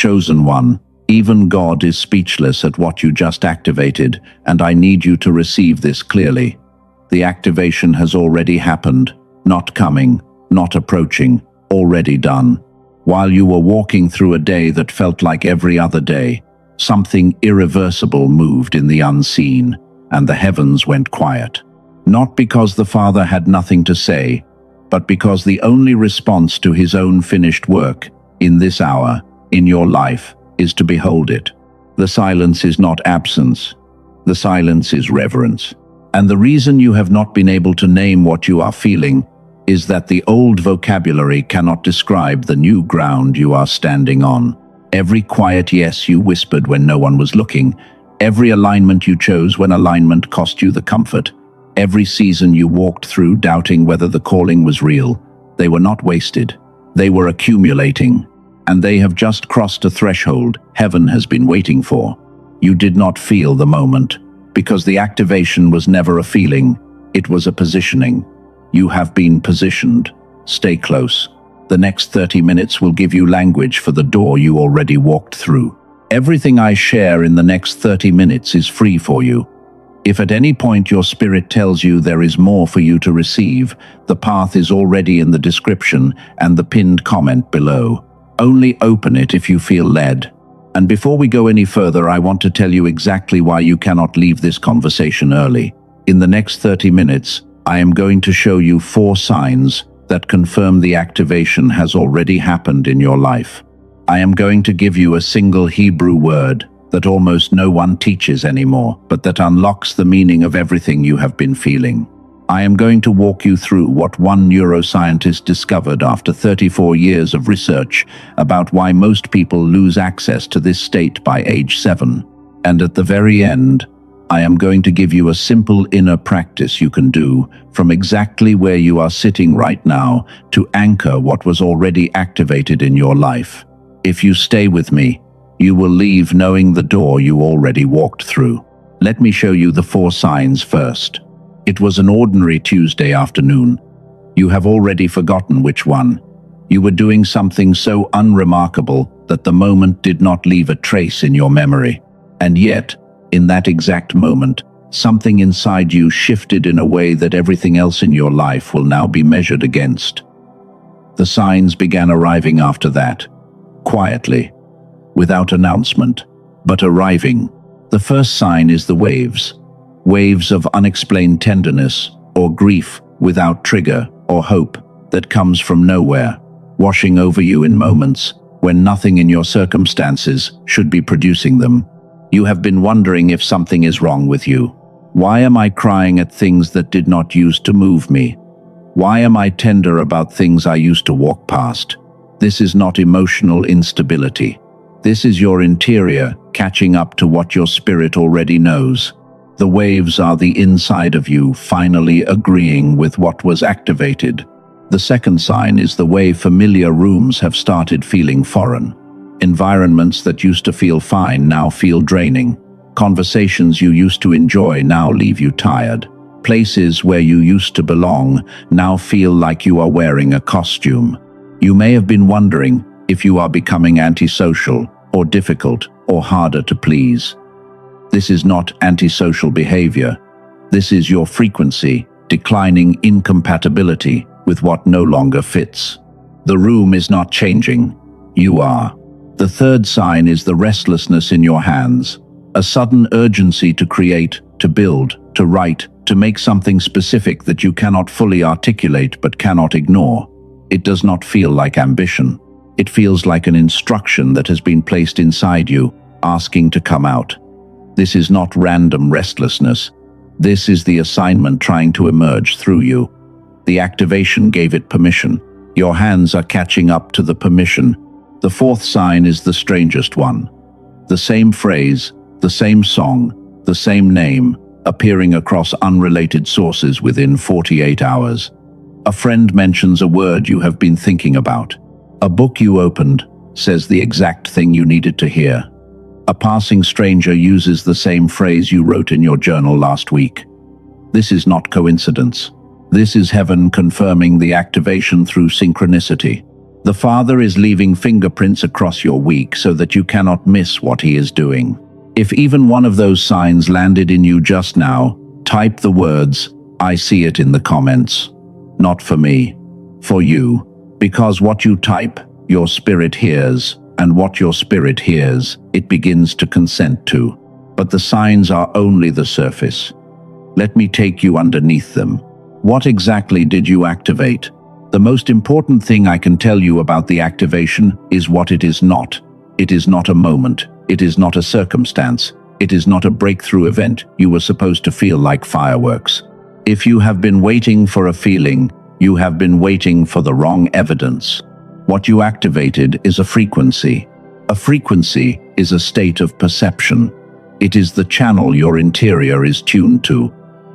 Chosen one, even God is speechless at what you just activated, and I need you to receive this clearly. The activation has already happened, not coming, not approaching, already done. While you were walking through a day that felt like every other day, something irreversible moved in the unseen, and the heavens went quiet. Not because the Father had nothing to say, but because the only response to his own finished work, in this hour, in your life, is to behold it. The silence is not absence. The silence is reverence. And the reason you have not been able to name what you are feeling is that the old vocabulary cannot describe the new ground you are standing on. Every quiet yes you whispered when no one was looking, every alignment you chose when alignment cost you the comfort, every season you walked through doubting whether the calling was real, they were not wasted. They were accumulating, and they have just crossed a threshold heaven has been waiting for. You did not feel the moment, because the activation was never a feeling, it was a positioning. You have been positioned. Stay close. The next 30 minutes will give you language for the door you already walked through. Everything I share in the next 30 minutes is free for you. If at any point your spirit tells you there is more for you to receive, the path is already in the description and the pinned comment below. Only open it if you feel led. And before we go any further, I want to tell you exactly why you cannot leave this conversation early. In the next 30 minutes, I am going to show you 4 signs that confirm the activation has already happened in your life. I am going to give you a single Hebrew word that almost no one teaches anymore, but that unlocks the meaning of everything you have been feeling. I am going to walk you through what one neuroscientist discovered after 34 years of research about why most people lose access to this state by age 7. And at the very end, I am going to give you a simple inner practice you can do from exactly where you are sitting right now to anchor what was already activated in your life. If you stay with me, you will leave knowing the door you already walked through. Let me show you the 4 signs first. It was an ordinary Tuesday afternoon. You have already forgotten which one. You were doing something so unremarkable that the moment did not leave a trace in your memory. And yet, in that exact moment, something inside you shifted in a way that everything else in your life will now be measured against. The signs began arriving after that, quietly, without announcement, but arriving. The first sign is the waves. Waves of unexplained tenderness or grief without trigger or hope that comes from nowhere, washing over you in moments when nothing in your circumstances should be producing them. You have been wondering if something is wrong with you. Why am I crying at things that did not used to move me? Why am I tender about things I used to walk past? This is not emotional instability. This is your interior catching up to what your spirit already knows. The waves are the inside of you finally agreeing with what was activated. The second sign is the way familiar rooms have started feeling foreign. Environments that used to feel fine now feel draining. Conversations you used to enjoy now leave you tired. Places where you used to belong now feel like you are wearing a costume. You may have been wondering if you are becoming antisocial or difficult or harder to please. This is not antisocial behavior. This is your frequency declining incompatibility with what no longer fits. The room is not changing. You are. The third sign is the restlessness in your hands, a sudden urgency to create, to build, to write, to make something specific that you cannot fully articulate but cannot ignore. It does not feel like ambition. It feels like an instruction that has been placed inside you, asking to come out. This is not random restlessness. This is the assignment trying to emerge through you. The activation gave it permission. Your hands are catching up to the permission. The fourth sign is the strangest one. The same phrase, the same song, the same name, appearing across unrelated sources within 48 hours. A friend mentions a word you have been thinking about. A book you opened says the exact thing you needed to hear. A passing stranger uses the same phrase you wrote in your journal last week. This is not coincidence. This is heaven confirming the activation through synchronicity. The Father is leaving fingerprints across your week so that you cannot miss what He is doing. If even one of those signs landed in you just now, type the words, "I see it," in the comments. Not for me, for you. Because what you type, your spirit hears, and what your spirit hears, it begins to consent to. But the signs are only the surface. Let me take you underneath them. What exactly did you activate? The most important thing I can tell you about the activation is what it is not. It is not a moment. It is not a circumstance. It is not a breakthrough event you were supposed to feel like fireworks. If you have been waiting for a feeling, you have been waiting for the wrong evidence. What you activated is a frequency. A frequency is a state of perception. It is the channel your interior is tuned to,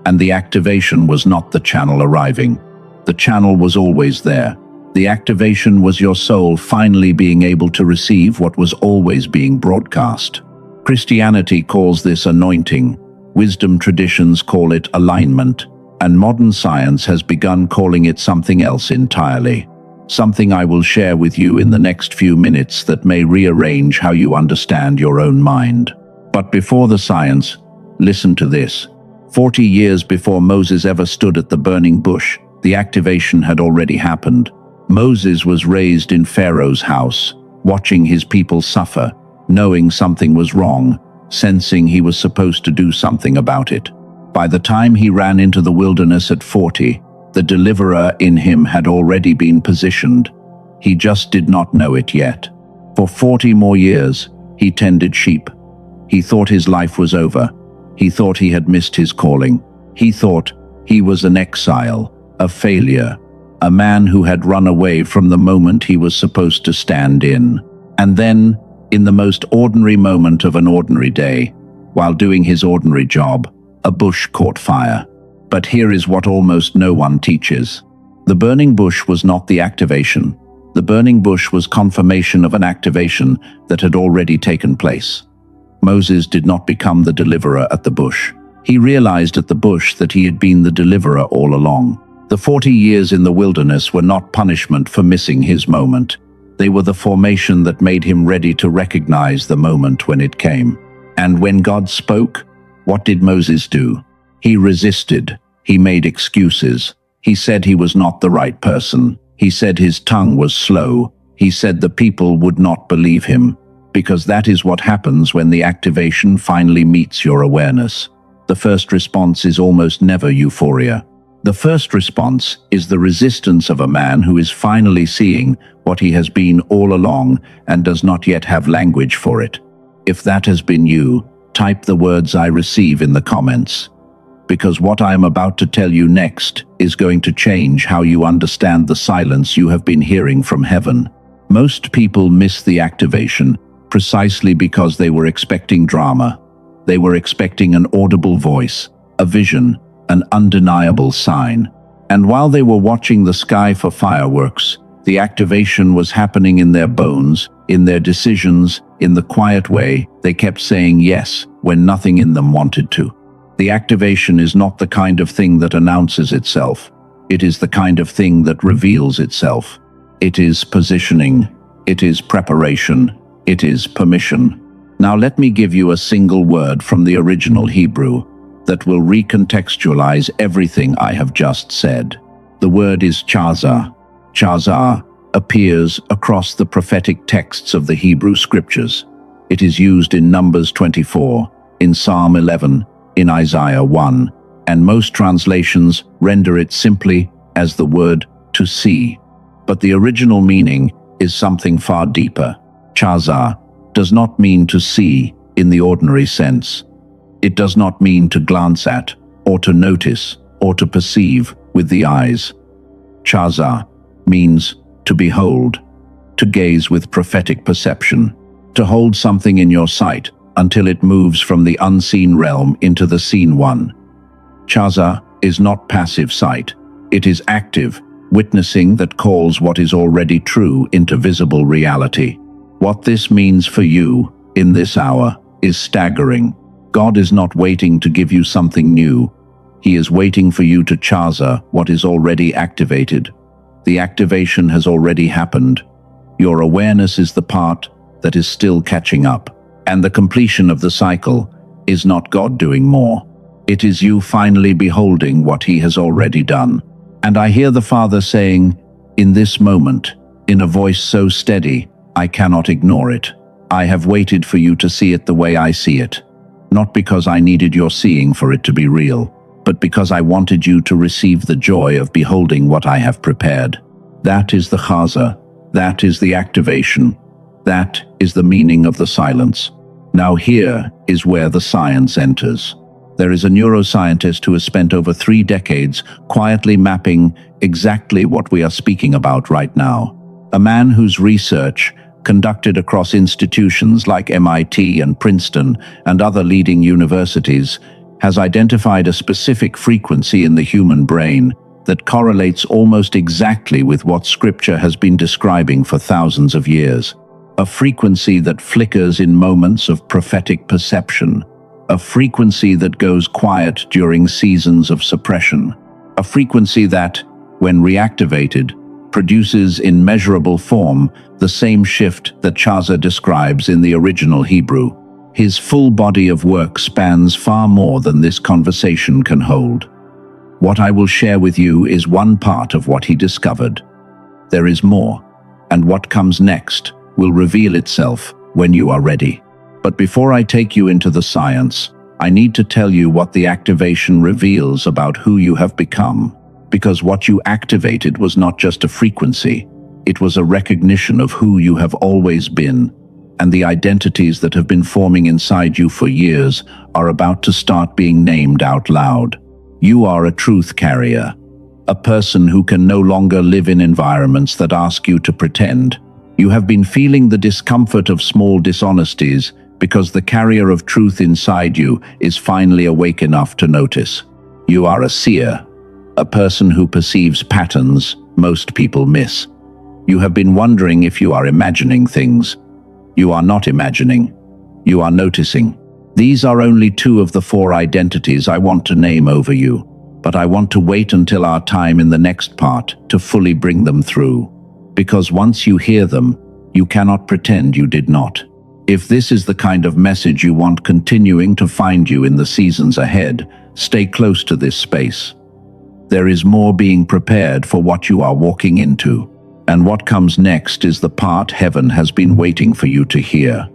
and the activation was not the channel arriving. The channel was always there. The activation was your soul finally being able to receive what was always being broadcast. Christianity calls this anointing. Wisdom traditions call it alignment, and modern science has begun calling it something else entirely. Something I will share with you in the next few minutes that may rearrange how you understand your own mind. But before the science, listen to this. 40 years before Moses ever stood at the burning bush, the activation had already happened. Moses was raised in Pharaoh's house, watching his people suffer, knowing something was wrong, sensing he was supposed to do something about it. By the time he ran into the wilderness at 40, the deliverer in him had already been positioned. He just did not know it yet. For 40 more years, he tended sheep. He thought his life was over. He thought he had missed his calling. He thought he was an exile, a failure, a man who had run away from the moment he was supposed to stand in. And then, in the most ordinary moment of an ordinary day, while doing his ordinary job, a bush caught fire. But here is what almost no one teaches. The burning bush was not the activation. The burning bush was confirmation of an activation that had already taken place. Moses did not become the deliverer at the bush. He realized at the bush that he had been the deliverer all along. The 40 years in the wilderness were not punishment for missing his moment. They were the formation that made him ready to recognize the moment when it came. And when God spoke, what did Moses do? He resisted. He made excuses. He said he was not the right person. He said his tongue was slow. He said the people would not believe him. Because that is what happens when the activation finally meets your awareness. The first response is almost never euphoria. The first response is the resistance of a man who is finally seeing what he has been all along and does not yet have language for it. If that has been you, type the words "I receive" in the comments. Because what I am about to tell you next is going to change how you understand the silence you have been hearing from heaven. Most people miss the activation precisely because they were expecting drama. They were expecting an audible voice, a vision, an undeniable sign. And while they were watching the sky for fireworks, the activation was happening in their bones, in their decisions, in the quiet way they kept saying yes when nothing in them wanted to. The activation is not the kind of thing that announces itself. It is the kind of thing that reveals itself. It is positioning. It is preparation. It is permission. Now let me give you a single word from the original Hebrew that will recontextualize everything I have just said. The word is chazah. Chazah appears across the prophetic texts of the Hebrew scriptures. It is used in Numbers 24, in Psalm 11, in Isaiah 1, and most translations render it simply as the word to see. But the original meaning is something far deeper. Chazah does not mean to see in the ordinary sense. It does not mean to glance at, or to notice, or to perceive with the eyes. Chazah means to behold, to gaze with prophetic perception, to hold something in your sight until it moves from the unseen realm into the seen one. Chazah is not passive sight. It is active, witnessing that calls what is already true into visible reality. What this means for you in this hour is staggering. God is not waiting to give you something new. He is waiting for you to chazah what is already activated. The activation has already happened. Your awareness is the part that is still catching up. And the completion of the cycle is not God doing more. It is you finally beholding what He has already done. And I hear the Father saying, in this moment, in a voice so steady, I cannot ignore it. I have waited for you to see it the way I see it. Not because I needed your seeing for it to be real, but because I wanted you to receive the joy of beholding what I have prepared. That is the chaza. That is the activation. That is the meaning of the silence. Now here is where the science enters. There is a neuroscientist who has spent over 3 decades quietly mapping exactly what we are speaking about right now. A man whose research, conducted across institutions like MIT and Princeton and other leading universities, has identified a specific frequency in the human brain that correlates almost exactly with what Scripture has been describing for thousands of years. A frequency that flickers in moments of prophetic perception. A frequency that goes quiet during seasons of suppression. A frequency that, when reactivated, produces in measurable form the same shift that Chaza describes in the original Hebrew. His full body of work spans far more than this conversation can hold. What I will share with you is one part of what he discovered. There is more, and what comes next will reveal itself when you are ready. But before I take you into the science, I need to tell you what the activation reveals about who you have become. Because what you activated was not just a frequency, it was a recognition of who you have always been, and the identities that have been forming inside you for years are about to start being named out loud. You are a truth carrier, a person who can no longer live in environments that ask you to pretend. You have been feeling the discomfort of small dishonesties because the carrier of truth inside you is finally awake enough to notice. You are a seer, a person who perceives patterns most people miss. You have been wondering if you are imagining things. You are not imagining. You are noticing. These are only 2 of the 4 identities I want to name over you, but I want to wait until our time in the next part to fully bring them through. Because once you hear them, you cannot pretend you did not. If this is the kind of message you want continuing to find you in the seasons ahead, stay close to this space. There is more being prepared for what you are walking into. And what comes next is the part heaven has been waiting for you to hear.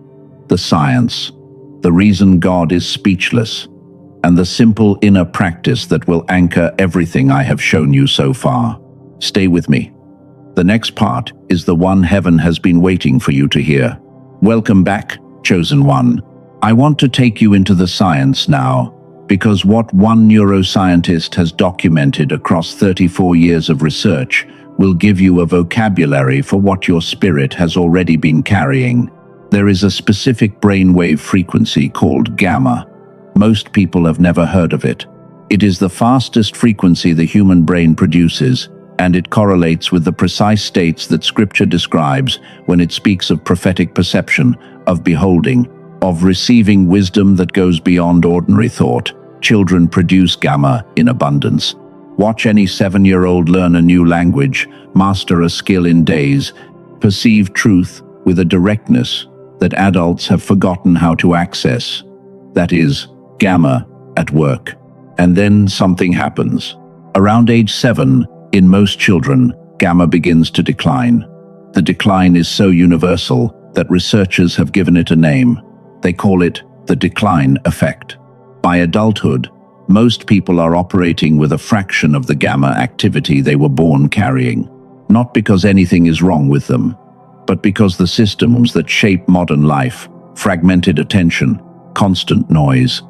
The science, the reason God is speechless, and the simple inner practice that will anchor everything I have shown you so far. Stay with me. The next part is the one heaven has been waiting for you to hear. Welcome back, chosen one. I want to take you into the science now, because what one neuroscientist has documented across 34 years of research will give you a vocabulary for what your spirit has already been carrying. There is a specific brainwave frequency called gamma. Most people have never heard of it. It is the fastest frequency the human brain produces, and it correlates with the precise states that Scripture describes when it speaks of prophetic perception, of beholding, of receiving wisdom that goes beyond ordinary thought. Children produce gamma in abundance. Watch any 7-year-old learn a new language, master a skill in days, perceive truth with a directness that adults have forgotten how to access. That is, gamma at work. And then something happens. Around age 7, in most children, gamma begins to decline. The decline is so universal that researchers have given it a name. They call it the decline effect. By adulthood, most people are operating with a fraction of the gamma activity they were born carrying. Not because anything is wrong with them, but because the systems that shape modern life, fragmented attention, constant noise,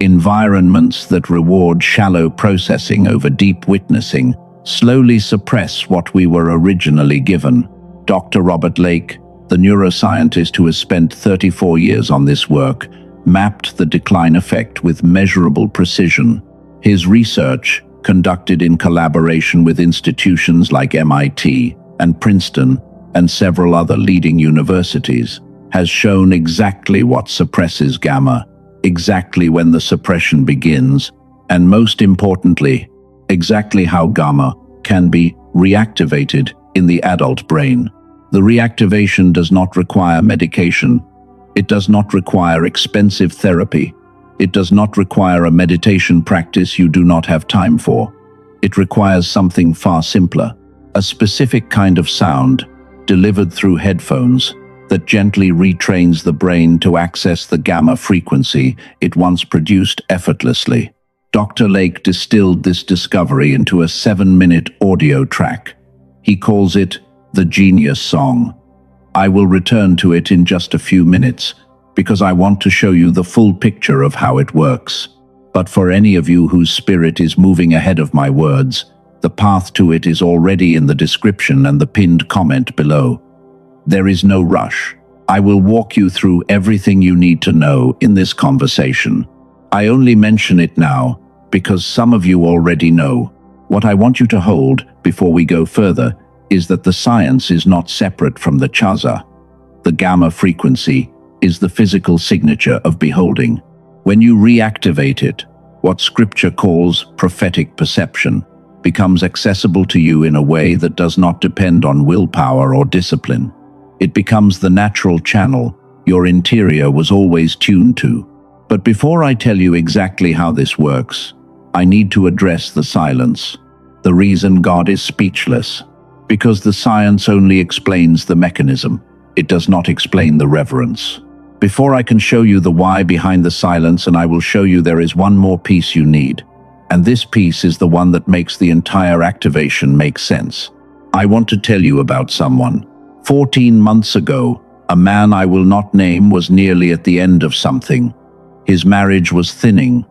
environments that reward shallow processing over deep witnessing, slowly suppress what we were originally given. Dr. Robert Lake, the neuroscientist who has spent 34 years on this work, mapped the decline effect with measurable precision. His research, conducted in collaboration with institutions like MIT and Princeton and several other leading universities, has shown exactly what suppresses gamma, exactly when the suppression begins, and most importantly, exactly how gamma can be reactivated in the adult brain. The reactivation does not require medication. It does not require expensive therapy. It does not require a meditation practice you do not have time for. It requires something far simpler, a specific kind of sound delivered through headphones that gently retrains the brain to access the gamma frequency it once produced effortlessly. Dr. Lake distilled this discovery into a 7-minute audio track. He calls it the Genius Song. I will return to it in just a few minutes because I want to show you the full picture of how it works. But for any of you whose spirit is moving ahead of my words, the path to it is already in the description and the pinned comment below. There is no rush. I will walk you through everything you need to know in this conversation. I only mention it now because some of you already know. What I want you to hold before we go further is that the science is not separate from the chaza. The gamma frequency is the physical signature of beholding. When you reactivate it, what scripture calls prophetic perception becomes accessible to you in a way that does not depend on willpower or discipline. It becomes the natural channel your interior was always tuned to. But before I tell you exactly how this works, I need to address the silence. The reason God is speechless. Because the science only explains the mechanism. It does not explain the reverence. Before I can show you the why behind the silence, and I will show you there is one more piece you need. And this piece is the one that makes the entire activation make sense. I want to tell you about someone. 14 months ago, a man I will not name was nearly at the end of something. His marriage was thinning.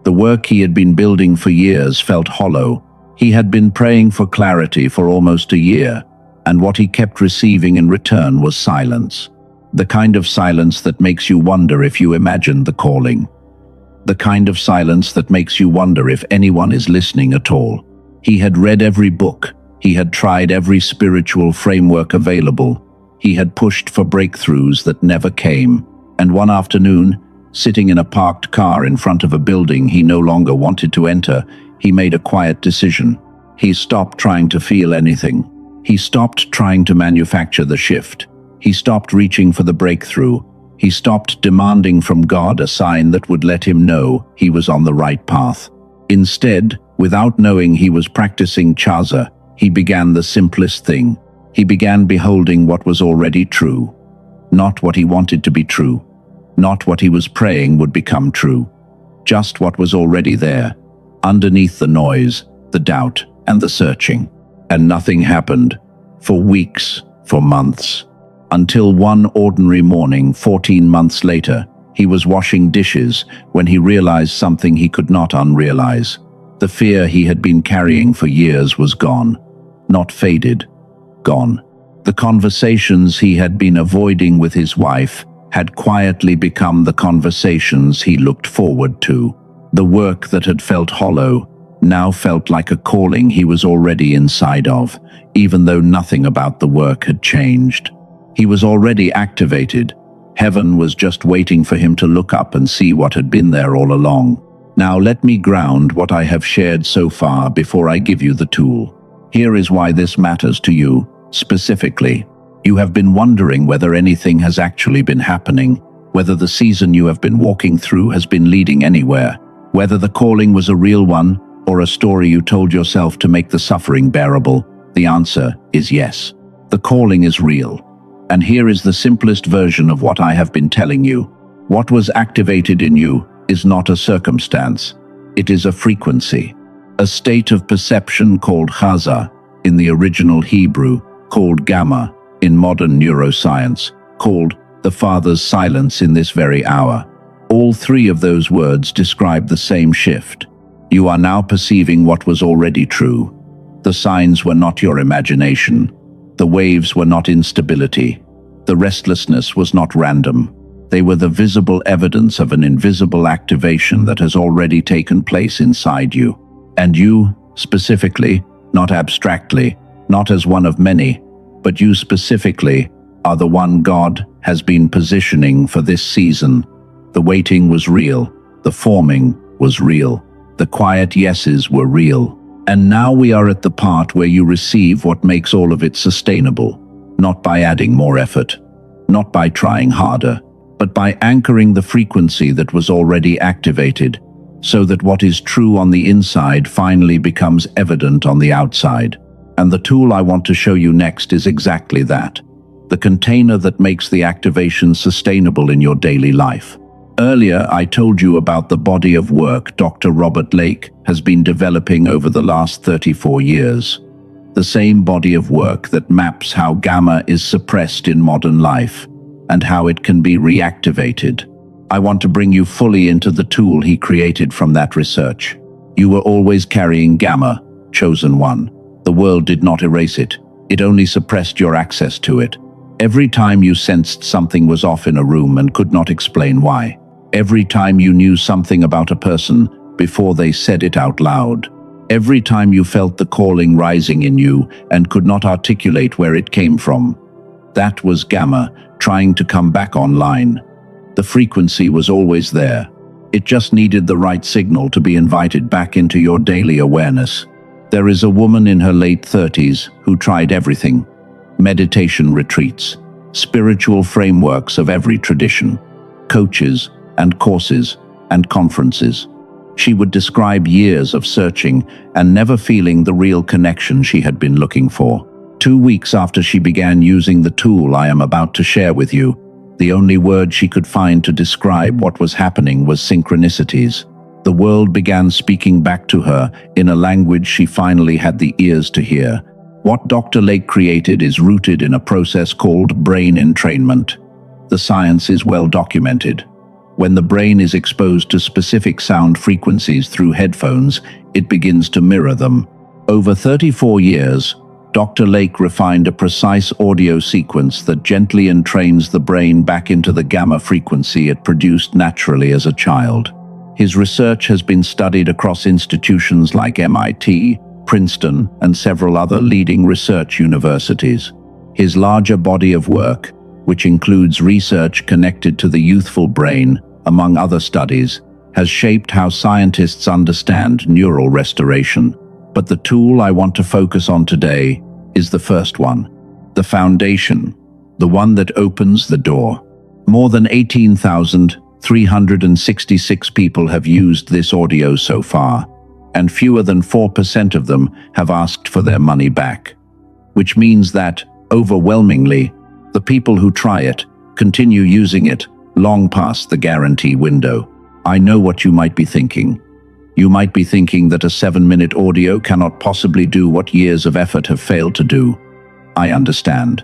The work he had been building for years felt hollow. He had been praying for clarity for almost a year, and what he kept receiving in return was silence. The kind of silence that makes you wonder if you imagined the calling. The kind of silence that makes you wonder if anyone is listening at all. He had read every book. He had tried every spiritual framework available. He had pushed for breakthroughs that never came. And one afternoon, sitting in a parked car in front of a building he no longer wanted to enter, he made a quiet decision. He stopped trying to feel anything. He stopped trying to manufacture the shift. He stopped reaching for the breakthrough. He stopped demanding from God a sign that would let him know he was on the right path. Instead, without knowing he was practicing chaza, he began the simplest thing. He began beholding what was already true. Not what he wanted to be true. Not what he was praying would become true. Just what was already there, underneath the noise, the doubt, and the searching. And nothing happened. For weeks, for months. Until one ordinary morning, 14 months later, he was washing dishes when he realized something he could not unrealize. The fear he had been carrying for years was gone. Not faded. Gone. The conversations he had been avoiding with his wife had quietly become the conversations he looked forward to. The work that had felt hollow now felt like a calling he was already inside of, even though nothing about the work had changed. He was already activated. Heaven was just waiting for him to look up and see what had been there all along. Now let me ground what I have shared so far before I give you the tool. Here is why this matters to you, specifically. You have been wondering whether anything has actually been happening, whether the season you have been walking through has been leading anywhere, whether the calling was a real one or a story you told yourself to make the suffering bearable. The answer is yes. The calling is real. And here is the simplest version of what I have been telling you. What was activated in you is not a circumstance. It is a frequency. A state of perception called chaza in the original Hebrew, called gamma in modern neuroscience, called the Father's silence in this very hour. All three of those words describe the same shift. You are now perceiving what was already true. The signs were not your imagination. The waves were not instability. The restlessness was not random. They were the visible evidence of an invisible activation that has already taken place inside you. And you, specifically, not abstractly, not as one of many, but you specifically are the one God has been positioning for this season. The waiting was real. The forming was real. The quiet yeses were real. And now we are at the part where you receive what makes all of it sustainable. not by adding more effort, not by trying harder, but by anchoring the frequency that was already activated, so that what is true on the inside finally becomes evident on the outside. And the tool I want to show you next is exactly that, the container that makes the activation sustainable in your daily life. Earlier, I told you about the body of work Dr. Robert Lake has been developing over the last 34 years. The same body of work that maps how gamma is suppressed in modern life and how it can be reactivated. I want to bring you fully into the tool he created from that research. You were always carrying gamma, chosen one. The world did not erase it. It only suppressed your access to it. Every time you sensed something was off in a room and could not explain why. Every time you knew something about a person before they said it out loud. Every time you felt the calling rising in you and could not articulate where it came from. That was gamma trying to come back online. The frequency was always there. It just needed the right signal to be invited back into your daily awareness. There is a woman in her late 30s who tried everything. Meditation retreats, spiritual frameworks of every tradition, coaches and courses and conferences. She would describe years of searching and never feeling the real connection she had been looking for. 2 weeks after she began using the tool I am about to share with you, the only word she could find to describe what was happening was synchronicities. The world began speaking back to her in a language she finally had the ears to hear. What Dr. Lake created is rooted in a process called brain entrainment. The science is well documented. When the brain is exposed to specific sound frequencies through headphones, it begins to mirror them. Over 34 years, Dr. Lake refined a precise audio sequence that gently entrains the brain back into the gamma frequency it produced naturally as a child. His research has been studied across institutions like MIT, Princeton, and several other leading research universities. His larger body of work, which includes research connected to the youthful brain, among other studies, has shaped how scientists understand neural restoration. But the tool I want to focus on today is the first one, the foundation, the one that opens the door. More than 18,366 people have used this audio so far, and fewer than 4% of them have asked for their money back. Which means that, overwhelmingly, the people who try it continue using it long past the guarantee window. I know what you might be thinking. You might be thinking that a 7-minute audio cannot possibly do what years of effort have failed to do. I understand.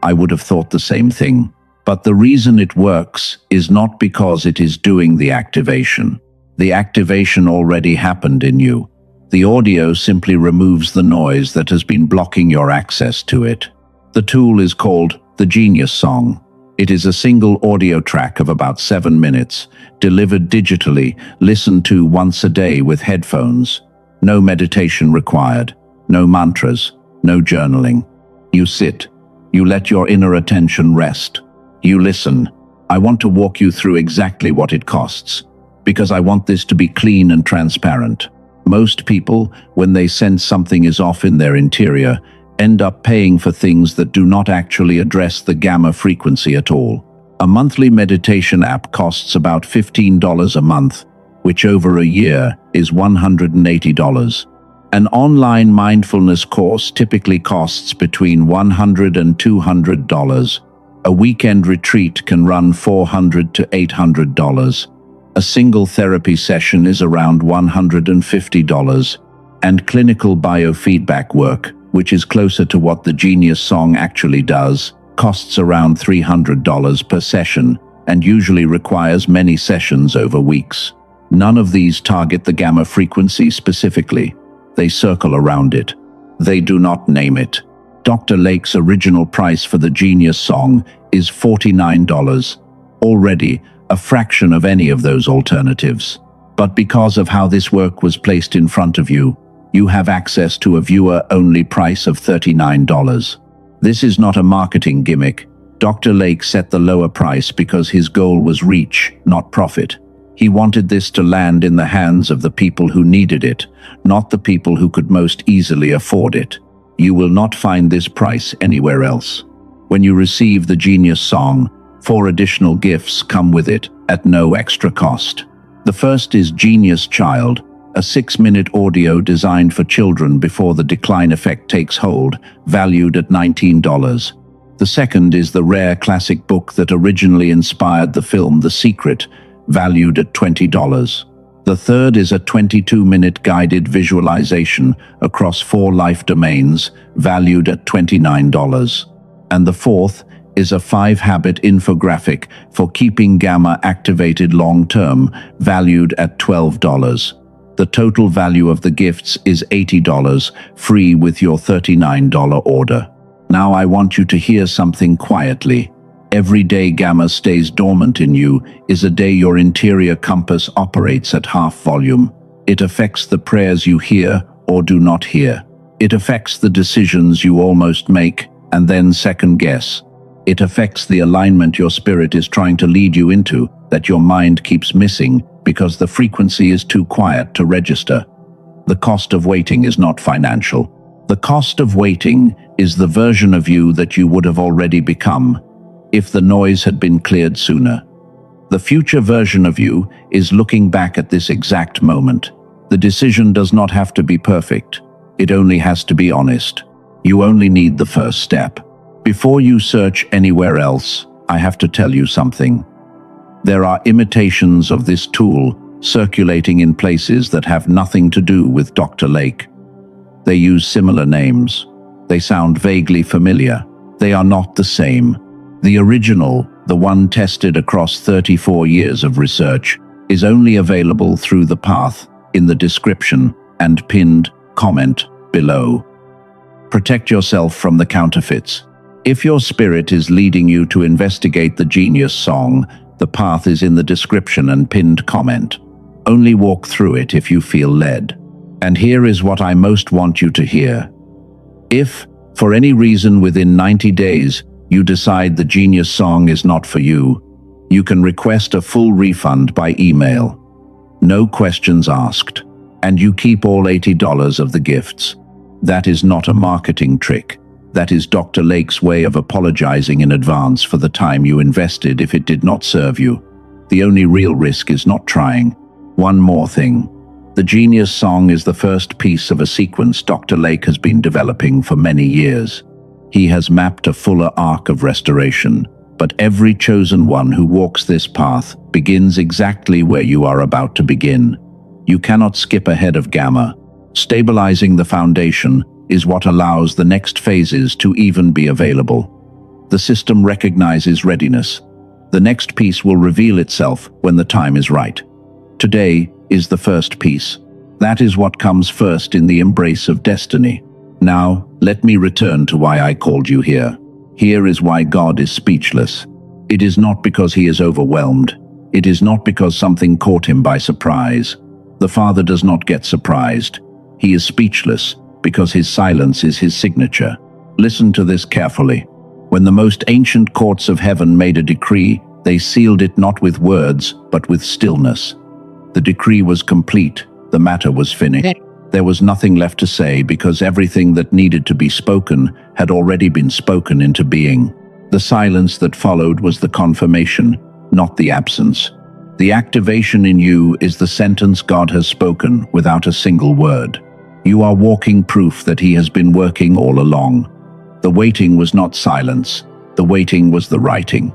I would have thought the same thing. But the reason it works is not because it is doing the activation. The activation already happened in you. The audio simply removes the noise that has been blocking your access to it. The tool is called the Genius Song. It is a single audio track of about 7 minutes, delivered digitally, listened to once a day with headphones. No meditation required, no mantras, no journaling. You sit, you let your inner attention rest. You listen. I want to walk you through exactly what it costs, because I want this to be clean and transparent. Most people, when they sense something is off in their interior, end up paying for things that do not actually address the gamma frequency at all. A monthly meditation app costs about $15 a month, which over a year is $180. An online mindfulness course typically costs between $100 and $200. A weekend retreat can run $400 to $800. A single therapy session is around $150. And clinical biofeedback work, which is closer to what the Genius Song actually does, costs around $300 per session and usually requires many sessions over weeks. None of these target the gamma frequency specifically. They circle around it. They do not name it. Dr. Lake's original price for the Genius Song is $49, already a fraction of any of those alternatives. But because of how this work was placed in front of you, you have access to a viewer-only price of $39. This is not a marketing gimmick. Dr. Lake set the lower price because his goal was reach, not profit. He wanted this to land in the hands of the people who needed it, not the people who could most easily afford it. You will not find this price anywhere else. When you receive the Genius Song, 4 additional gifts come with it at no extra cost. The first is Genius Child, a 6-minute audio designed for children before the decline effect takes hold, valued at $19. The second is the rare classic book that originally inspired the film The Secret, valued at $20. The third is a 22-minute guided visualization across 4 life domains, valued at $29. And the fourth is a 5-habit infographic for keeping gamma activated long-term, valued at $12. The total value of the gifts is $80, free with your $39 order. Now I want you to hear something quietly. Every day gamma stays dormant in you is a day your interior compass operates at half volume. It affects the prayers you hear or do not hear. It affects the decisions you almost make and then second guess. It affects the alignment your spirit is trying to lead you into that your mind keeps missing because the frequency is too quiet to register. The cost of waiting is not financial. The cost of waiting is the version of you that you would have already become if the noise had been cleared sooner. The future version of you is looking back at this exact moment. The decision does not have to be perfect. It only has to be honest. You only need the first step. Before you search anywhere else, I have to tell you something. There are imitations of this tool circulating in places that have nothing to do with Dr. Lake. They use similar names. They sound vaguely familiar. They are not the same. The original, the one tested across 34 years of research, is only available through the path in the description and pinned comment below. Protect yourself from the counterfeits. If your spirit is leading you to investigate the Genius Song, the path is in the description and pinned comment. Only walk through it if you feel led. And here is what I most want you to hear. If, for any reason within 90 days, you decide the Genius Song is not for you, you can request a full refund by email. No questions asked. And you keep all $80 of the gifts. That is not a marketing trick. That is Dr. Lake's way of apologizing in advance for the time you invested if it did not serve you. The only real risk is not trying. One more thing. The Genius Song is the first piece of a sequence Dr. Lake has been developing for many years. He has mapped a fuller arc of restoration, but every chosen one who walks this path begins exactly where you are about to begin. You cannot skip ahead of gamma. Stabilizing the foundation is what allows the next phases to even be available. The system recognizes readiness. The next piece will reveal itself when the time is right. Today is the first piece. That is what comes first in the embrace of destiny. Now, let me return to why I called you here. Here is why God is speechless. It is not because he is overwhelmed. It is not because something caught him by surprise. The Father does not get surprised. He is speechless because his silence is his signature. Listen to this carefully. When the most ancient courts of heaven made a decree, they sealed it not with words, but with stillness. The decree was complete. The matter was finished. There was nothing left to say because everything that needed to be spoken had already been spoken into being. The silence that followed was the confirmation, not the absence. The activation in you is the sentence God has spoken without a single word. You are walking proof that he has been working all along. The waiting was not silence. The waiting was the writing.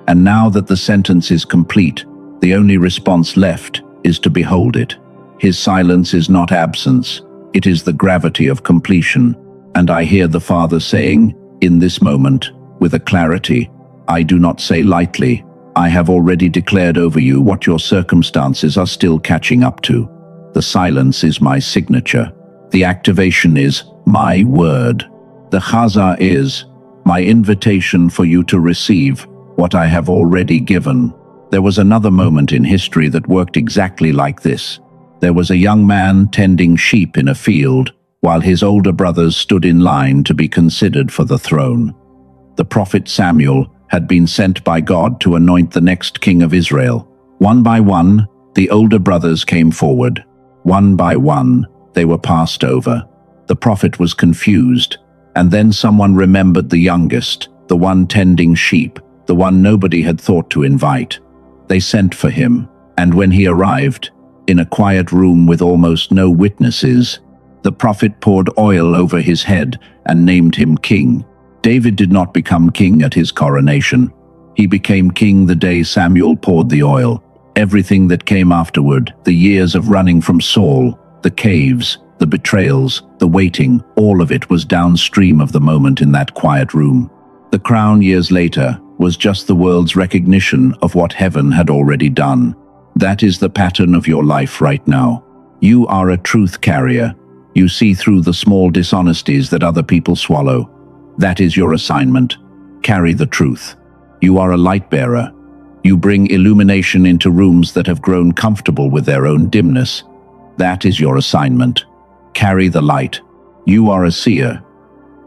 And now that the sentence is complete, the only response left is to behold it. His silence is not absence. It is the gravity of completion. And I hear the Father saying, in this moment, with a clarity, I do not say lightly, I have already declared over you what your circumstances are still catching up to. The silence is my signature. The activation is my word. The chazah is my invitation for you to receive what I have already given. There was another moment in history that worked exactly like this. There was a young man tending sheep in a field, while his older brothers stood in line to be considered for the throne. The prophet Samuel had been sent by God to anoint the next king of Israel. One by one, the older brothers came forward. One by one, they were passed over. The prophet was confused, and then someone remembered the youngest, the the one tending sheep, the one nobody had thought to invite. They sent for him, and when he arrived, in a quiet room with almost no witnesses, the prophet poured oil over his head and named him king. David did not become king at his coronation. He became king the day Samuel poured the oil. Everything that came afterward, the years of running from Saul, the caves, the betrayals, the waiting, all of it was downstream of the moment in that quiet room. The crown years later was just the world's recognition of what heaven had already done. That is the pattern of your life right now. You are a truth carrier. You see through the small dishonesties that other people swallow. That is your assignment. Carry the truth. You are a light bearer. You bring illumination into rooms that have grown comfortable with their own dimness. That is your assignment. Carry the light. You are a seer.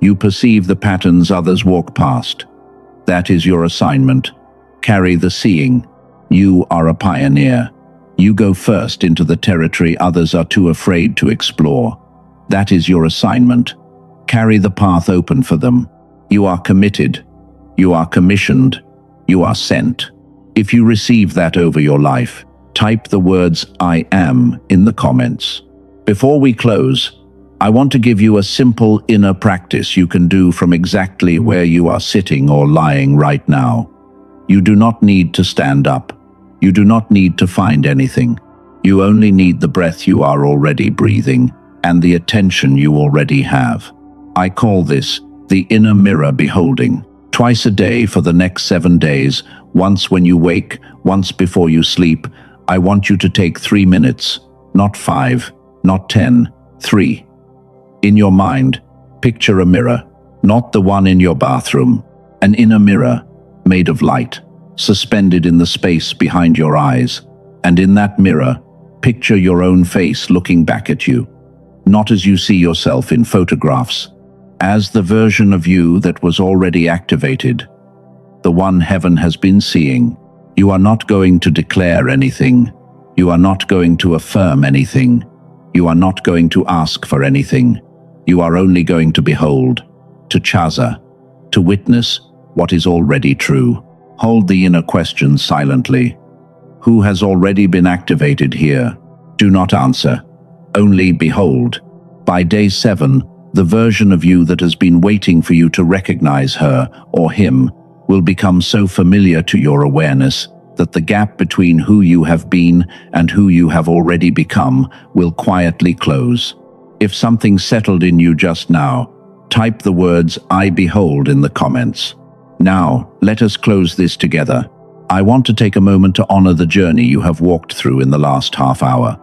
You perceive the patterns others walk past. That is your assignment. Carry the seeing. You are a pioneer. You go first into the territory others are too afraid to explore. That is your assignment. Carry the path open for them. You are committed. You are commissioned. You are sent. If you receive that over your life, type the words "I am" in the comments. Before we close, I want to give you a simple inner practice you can do from exactly where you are sitting or lying right now. You do not need to stand up. You do not need to find anything. You only need the breath you are already breathing and the attention you already have. I call this the inner mirror beholding. Twice a day for the next 7 days, once when you wake, once before you sleep, I want you to take 3 minutes, not 5, not 10, 3. In your mind, picture a mirror, not the one in your bathroom, an inner mirror made of light, suspended in the space behind your eyes. And in that mirror, picture your own face looking back at you, not as you see yourself in photographs, as the version of you that was already activated, the one heaven has been seeing. You are not going to declare anything. You are not going to affirm anything. You are not going to ask for anything. You are only going to behold, to chaza, to witness what is already true. Hold the inner question silently. Who has already been activated here? Do not answer. Only behold. By day 7, the version of you that has been waiting for you to recognize her or him will become so familiar to your awareness that the gap between who you have been and who you have already become will quietly close. If something settled in you just now, type the words "I behold" in the comments. Now, let us close this together. I want to take a moment to honor the journey you have walked through in the last half hour.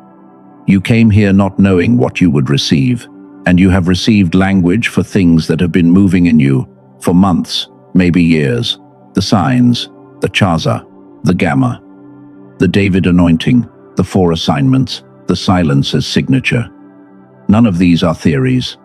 You came here not knowing what you would receive, and you have received language for things that have been moving in you for months, maybe years. The signs, the chaza, the gamma, the David anointing, the 4 assignments, the silencer's signature. None of these are theories.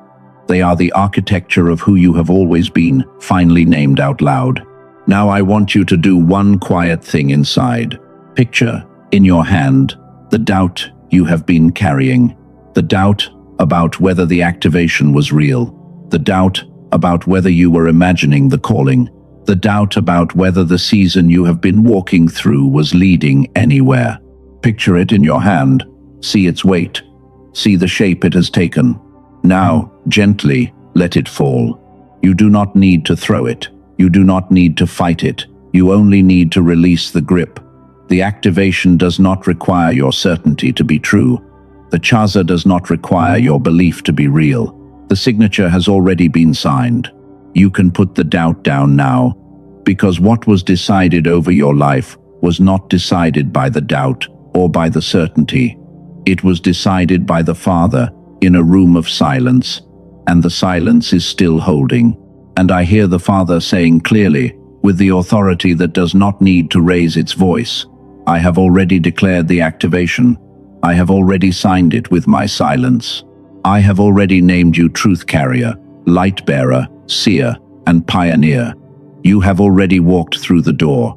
They are the architecture of who you have always been, finally named out loud. Now I want you to do one quiet thing inside. Picture, in your hand, the doubt you have been carrying. The doubt about whether the activation was real. The doubt about whether you were imagining the calling. The doubt about whether the season you have been walking through was leading anywhere. Picture it in your hand. See its weight. See the shape it has taken. Now, gently, let it fall. You do not need to throw it. You do not need to fight it. You only need to release the grip. The activation does not require your certainty to be true. The chaza does not require your belief to be real. The signature has already been signed. You can put the doubt down now, because what was decided over your life was not decided by the doubt or by the certainty. It was decided by the Father in a room of silence, and the silence is still holding. And I hear the Father saying clearly, with the authority that does not need to raise its voice, I have already declared the activation. I have already signed it with my silence. I have already named you truth carrier, light bearer, seer, and pioneer. You have already walked through the door.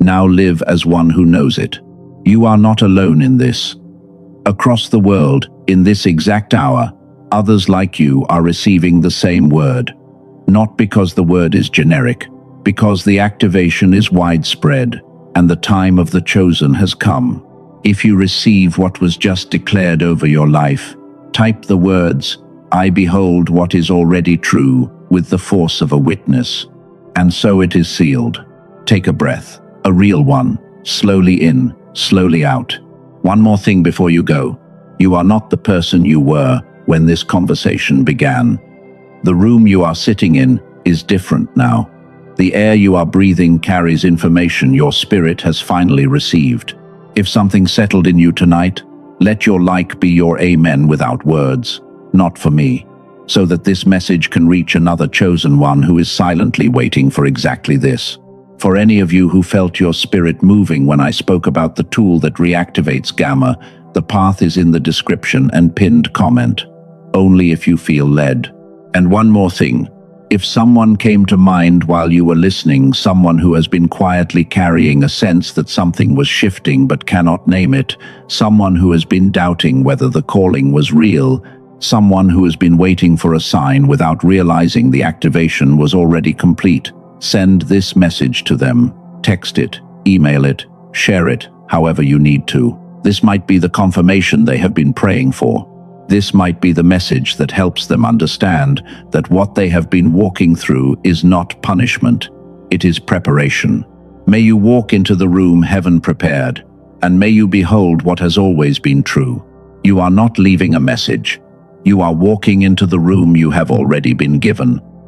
Now live as one who knows it. You are not alone in this. Across the world, in this exact hour, others like you are receiving the same word. Not because the word is generic, Because the activation is widespread, and the time of the chosen has come. If you receive what was just declared over your life, type the words, "I behold what is already true," with the force of a witness. And so it is sealed. Take a breath, a real one, slowly in, slowly out. One more thing before you go. You are not the person you were when this conversation began. The room you are sitting in is different now. The air you are breathing carries information your spirit has finally received. If something settled in you tonight, let your like be your amen without words, not for me, so that this message can reach another chosen one who is silently waiting for exactly this. For any of you who felt your spirit moving when I spoke about the tool that reactivates gamma, the path is in the description and pinned comment. Only if you feel led. And one more thing. If someone came to mind while you were listening, someone who has been quietly carrying a sense that something was shifting but cannot name it, someone who has been doubting whether the calling was real, someone who has been waiting for a sign without realizing the activation was already complete, send this message to them. Text it, email it, share it, however you need to. This might be the confirmation they have been praying for. This might be the message that helps them understand that what they have been walking through is not punishment, it is preparation. May you walk into the room heaven prepared, and may you behold what has always been true. You are not leaving a message. You are walking into the room you have already been given.